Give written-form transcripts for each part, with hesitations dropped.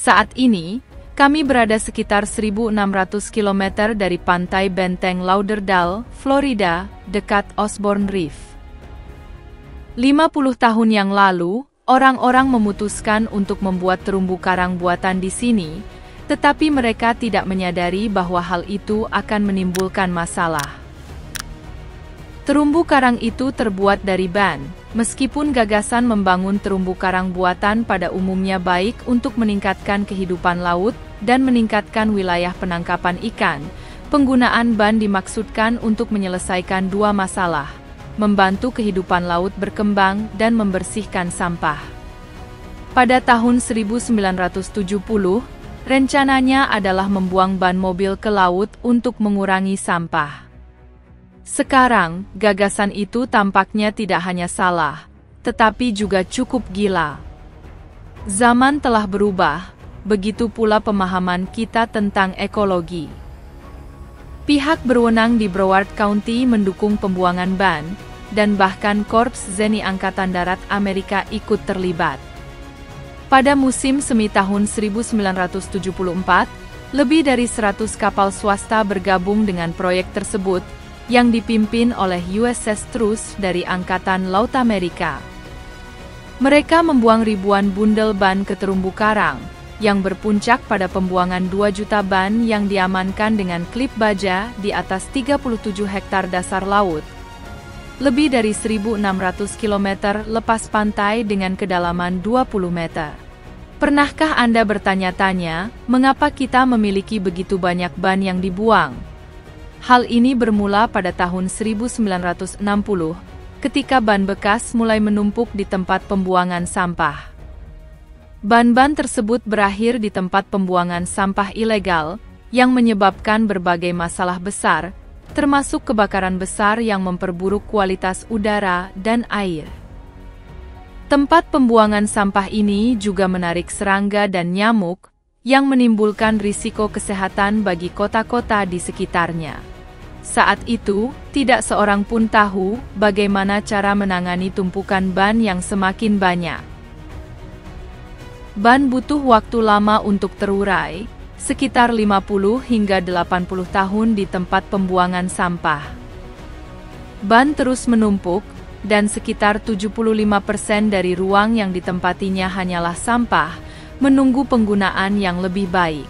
Saat ini, kami berada sekitar 1.600 km dari pantai Benteng Lauderdale, Florida, dekat Osborne Reef. 50 tahun yang lalu, orang-orang memutuskan untuk membuat terumbu karang buatan di sini, tetapi mereka tidak menyadari bahwa hal itu akan menimbulkan masalah. Terumbu karang itu terbuat dari ban. Meskipun gagasan membangun terumbu karang buatan pada umumnya baik untuk meningkatkan kehidupan laut dan meningkatkan wilayah penangkapan ikan, penggunaan ban dimaksudkan untuk menyelesaikan dua masalah: membantu kehidupan laut berkembang dan membersihkan sampah. Pada tahun 1970, rencananya adalah membuang ban mobil ke laut untuk mengurangi sampah. Sekarang, gagasan itu tampaknya tidak hanya salah, tetapi juga cukup gila. Zaman telah berubah, begitu pula pemahaman kita tentang ekologi. Pihak berwenang di Broward County mendukung pembuangan ban, dan bahkan Korps Zeni Angkatan Darat Amerika ikut terlibat. Pada musim semi tahun 1974, lebih dari 100 kapal swasta bergabung dengan proyek tersebut, yang dipimpin oleh USS Truce dari Angkatan Laut Amerika. Mereka membuang ribuan bundel ban ke terumbu karang, yang berpuncak pada pembuangan 2 juta ban yang diamankan dengan klip baja di atas 37 hektar dasar laut. Lebih dari 1.600 km lepas pantai dengan kedalaman 20 meter. Pernahkah Anda bertanya-tanya, mengapa kita memiliki begitu banyak ban yang dibuang? Hal ini bermula pada tahun 1960, ketika ban bekas mulai menumpuk di tempat pembuangan sampah. Ban-ban tersebut berakhir di tempat pembuangan sampah ilegal, yang menyebabkan berbagai masalah besar, termasuk kebakaran besar yang memperburuk kualitas udara dan air. Tempat pembuangan sampah ini juga menarik serangga dan nyamuk, yang menimbulkan risiko kesehatan bagi kota-kota di sekitarnya. Saat itu, tidak seorang pun tahu bagaimana cara menangani tumpukan ban yang semakin banyak. Ban butuh waktu lama untuk terurai, sekitar 50 hingga 80 tahun di tempat pembuangan sampah. Ban terus menumpuk, dan sekitar 75% dari ruang yang ditempatinya hanyalah sampah, menunggu penggunaan yang lebih baik.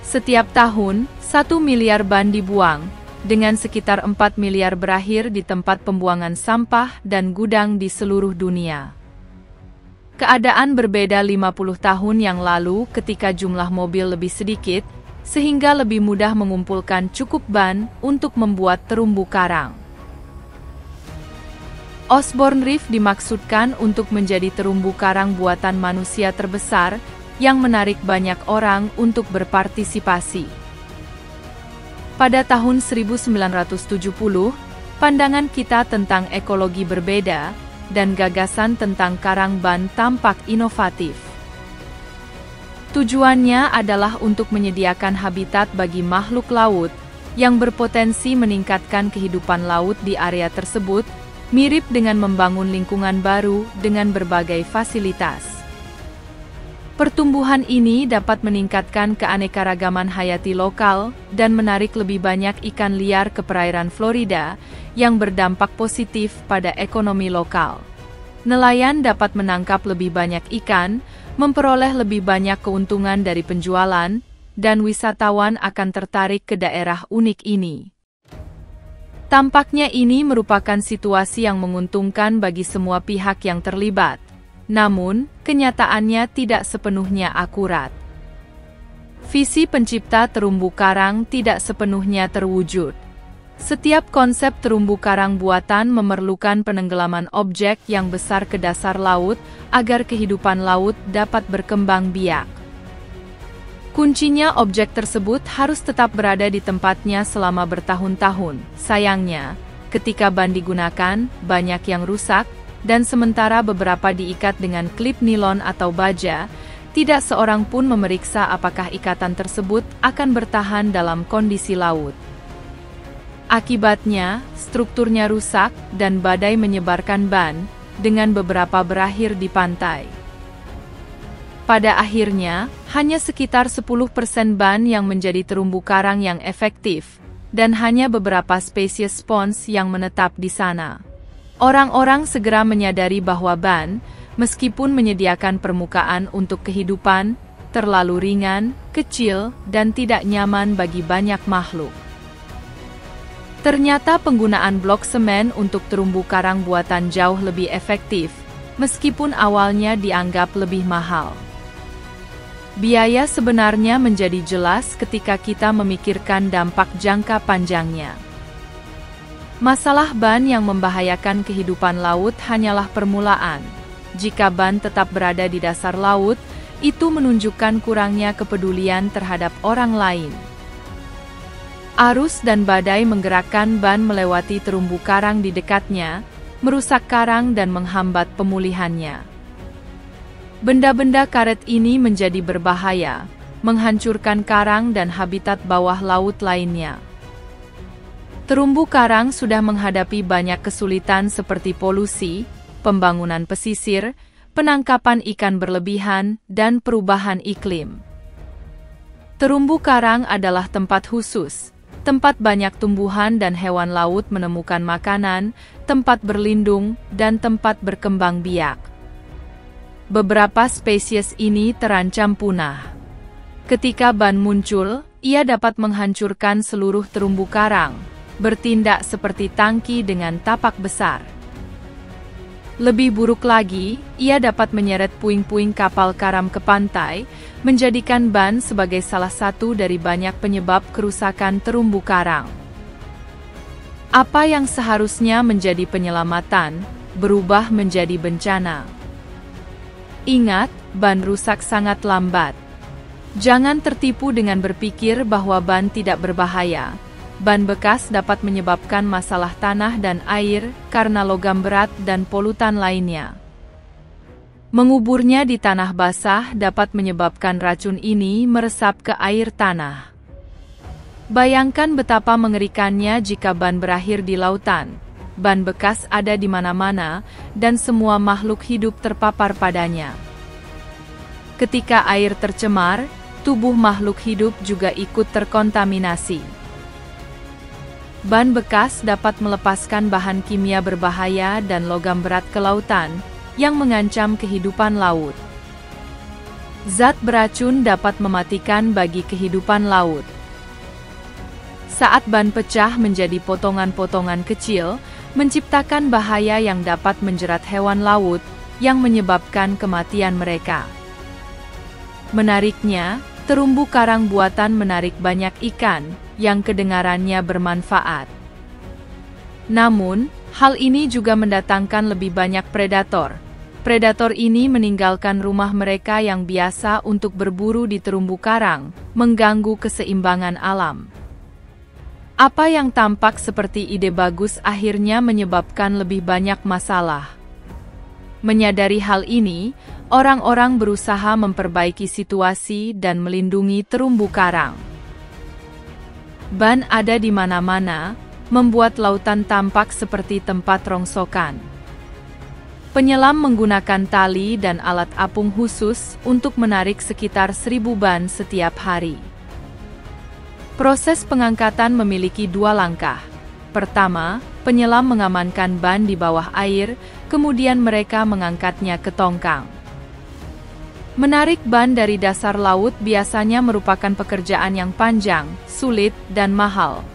Setiap tahun, 1 miliar ban dibuang, dengan sekitar 4 miliar berakhir di tempat pembuangan sampah dan gudang di seluruh dunia. Keadaan berbeda 50 tahun yang lalu ketika jumlah mobil lebih sedikit, sehingga lebih mudah mengumpulkan cukup ban untuk membuat terumbu karang. Osborne Reef dimaksudkan untuk menjadi terumbu karang buatan manusia terbesar, yang menarik banyak orang untuk berpartisipasi. Pada tahun 1970, pandangan kita tentang ekologi berbeda, dan gagasan tentang karang ban tampak inovatif. Tujuannya adalah untuk menyediakan habitat bagi makhluk laut, yang berpotensi meningkatkan kehidupan laut di area tersebut, mirip dengan membangun lingkungan baru dengan berbagai fasilitas. Pertumbuhan ini dapat meningkatkan keanekaragaman hayati lokal dan menarik lebih banyak ikan liar ke perairan Florida, yang berdampak positif pada ekonomi lokal. Nelayan dapat menangkap lebih banyak ikan, memperoleh lebih banyak keuntungan dari penjualan, dan wisatawan akan tertarik ke daerah unik ini. Tampaknya ini merupakan situasi yang menguntungkan bagi semua pihak yang terlibat. Namun, kenyataannya tidak sepenuhnya akurat. Visi pencipta terumbu karang tidak sepenuhnya terwujud. Setiap konsep terumbu karang buatan memerlukan penenggelaman objek yang besar ke dasar laut, agar kehidupan laut dapat berkembang biak. Kuncinya, objek tersebut harus tetap berada di tempatnya selama bertahun-tahun. Sayangnya, ketika ban digunakan, banyak yang rusak, dan sementara beberapa diikat dengan klip nilon atau baja, tidak seorang pun memeriksa apakah ikatan tersebut akan bertahan dalam kondisi laut. Akibatnya, strukturnya rusak dan badai menyebarkan ban, dengan beberapa berakhir di pantai. Pada akhirnya, hanya sekitar 10% ban yang menjadi terumbu karang yang efektif, dan hanya beberapa spesies spons yang menetap di sana. Orang-orang segera menyadari bahwa ban, meskipun menyediakan permukaan untuk kehidupan, terlalu ringan, kecil, dan tidak nyaman bagi banyak makhluk. Ternyata penggunaan blok semen untuk terumbu karang buatan jauh lebih efektif, meskipun awalnya dianggap lebih mahal. Biaya sebenarnya menjadi jelas ketika kita memikirkan dampak jangka panjangnya. Masalah ban yang membahayakan kehidupan laut hanyalah permulaan. Jika ban tetap berada di dasar laut, itu menunjukkan kurangnya kepedulian terhadap orang lain. Arus dan badai menggerakkan ban melewati terumbu karang di dekatnya, merusak karang dan menghambat pemulihannya. Benda-benda karet ini menjadi berbahaya, menghancurkan karang dan habitat bawah laut lainnya. Terumbu karang sudah menghadapi banyak kesulitan seperti polusi, pembangunan pesisir, penangkapan ikan berlebihan, dan perubahan iklim. Terumbu karang adalah tempat khusus, tempat banyak tumbuhan dan hewan laut menemukan makanan, tempat berlindung, dan tempat berkembang biak. Beberapa spesies ini terancam punah. Ketika ban muncul, ia dapat menghancurkan seluruh terumbu karang, bertindak seperti tangki dengan tapak besar. Lebih buruk lagi, ia dapat menyeret puing-puing kapal karam ke pantai, menjadikan ban sebagai salah satu dari banyak penyebab kerusakan terumbu karang. Apa yang seharusnya menjadi penyelamatan, berubah menjadi bencana. Ingat, ban rusak sangat lambat. Jangan tertipu dengan berpikir bahwa ban tidak berbahaya. Ban bekas dapat menyebabkan masalah tanah dan air karena logam berat dan polutan lainnya. Menguburnya di tanah basah dapat menyebabkan racun ini meresap ke air tanah. Bayangkan betapa mengerikannya jika ban berakhir di lautan. Ban bekas ada di mana-mana, dan semua makhluk hidup terpapar padanya. Ketika air tercemar, tubuh makhluk hidup juga ikut terkontaminasi. Ban bekas dapat melepaskan bahan kimia berbahaya dan logam berat ke lautan, yang mengancam kehidupan laut. Zat beracun dapat mematikan bagi kehidupan laut. Saat ban pecah menjadi potongan-potongan kecil, menciptakan bahaya yang dapat menjerat hewan laut, yang menyebabkan kematian mereka. Menariknya, terumbu karang buatan menarik banyak ikan, yang kedengarannya bermanfaat. Namun, hal ini juga mendatangkan lebih banyak predator. Predator ini meninggalkan rumah mereka yang biasa untuk berburu di terumbu karang, mengganggu keseimbangan alam. Apa yang tampak seperti ide bagus akhirnya menyebabkan lebih banyak masalah. Menyadari hal ini, orang-orang berusaha memperbaiki situasi dan melindungi terumbu karang. Ban ada di mana-mana, membuat lautan tampak seperti tempat rongsokan. Penyelam menggunakan tali dan alat apung khusus untuk menarik sekitar 1000 ban setiap hari. Proses pengangkatan memiliki dua langkah. Pertama, penyelam mengamankan ban di bawah air, kemudian mereka mengangkatnya ke tongkang. Menarik ban dari dasar laut biasanya merupakan pekerjaan yang panjang, sulit, dan mahal.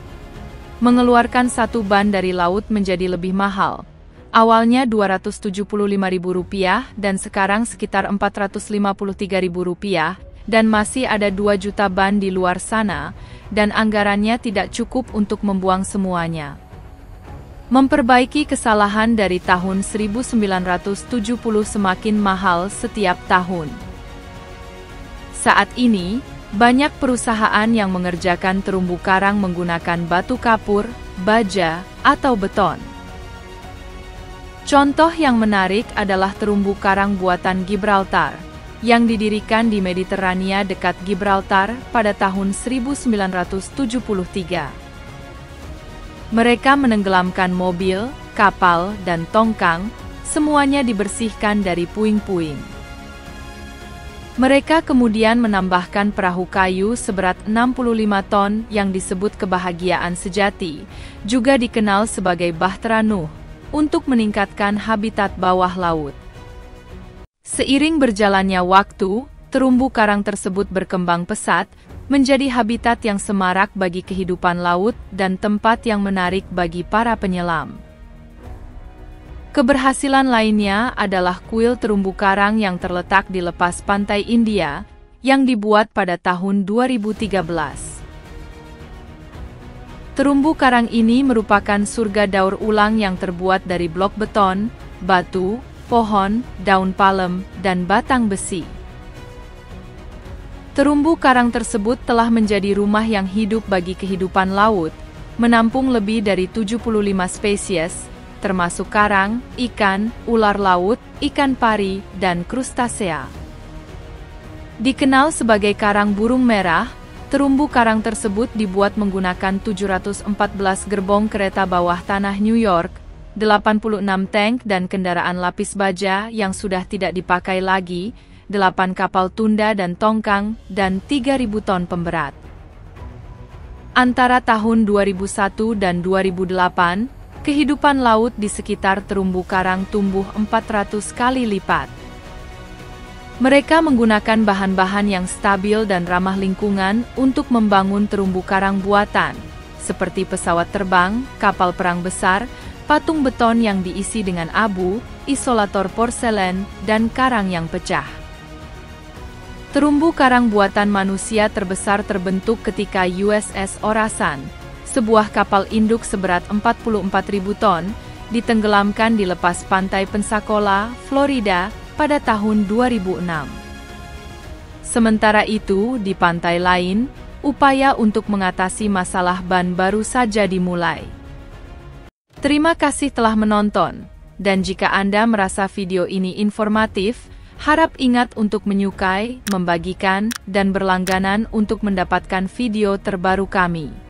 Mengeluarkan satu ban dari laut menjadi lebih mahal. Awalnya Rp275.000 dan sekarang sekitar Rp453.000, dan masih ada 2 juta ban di luar sana, dan anggarannya tidak cukup untuk membuang semuanya. Memperbaiki kesalahan dari tahun 1970 semakin mahal setiap tahun. Saat ini, banyak perusahaan yang mengerjakan terumbu karang menggunakan batu kapur, baja, atau beton. Contoh yang menarik adalah terumbu karang buatan Gibraltar, yang didirikan di Mediterania dekat Gibraltar pada tahun 1973. Mereka menenggelamkan mobil, kapal, dan tongkang, semuanya dibersihkan dari puing-puing. Mereka kemudian menambahkan perahu kayu seberat 65 ton yang disebut kebahagiaan sejati, juga dikenal sebagai Bahtera Nuh, untuk meningkatkan habitat bawah laut. Seiring berjalannya waktu, terumbu karang tersebut berkembang pesat, menjadi habitat yang semarak bagi kehidupan laut dan tempat yang menarik bagi para penyelam. Keberhasilan lainnya adalah kuil terumbu karang yang terletak di lepas pantai India, yang dibuat pada tahun 2013. Terumbu karang ini merupakan surga daur ulang yang terbuat dari blok beton, batu, pohon, daun palem, dan batang besi. Terumbu karang tersebut telah menjadi rumah yang hidup bagi kehidupan laut, menampung lebih dari 75 spesies, termasuk karang, ikan, ular laut, ikan pari, dan krustasea. Dikenal sebagai karang burung merah, terumbu karang tersebut dibuat menggunakan 714 gerbong kereta bawah tanah New York, 86 tank dan kendaraan lapis baja yang sudah tidak dipakai lagi, 8 kapal tunda dan tongkang, dan 3.000 ton pemberat. Antara tahun 2001 dan 2008, kehidupan laut di sekitar terumbu karang tumbuh 400 kali lipat. Mereka menggunakan bahan-bahan yang stabil dan ramah lingkungan untuk membangun terumbu karang buatan, seperti pesawat terbang, kapal perang besar, patung beton yang diisi dengan abu, isolator porselen, dan karang yang pecah. Terumbu karang buatan manusia terbesar terbentuk ketika USS Orasan, sebuah kapal induk seberat 44.000 ton, ditenggelamkan di lepas pantai Pensacola, Florida, pada tahun 2006. Sementara itu, di pantai lain, upaya untuk mengatasi masalah ban baru saja dimulai. Terima kasih telah menonton, dan jika Anda merasa video ini informatif, harap ingat untuk menyukai, membagikan, dan berlangganan untuk mendapatkan video terbaru kami.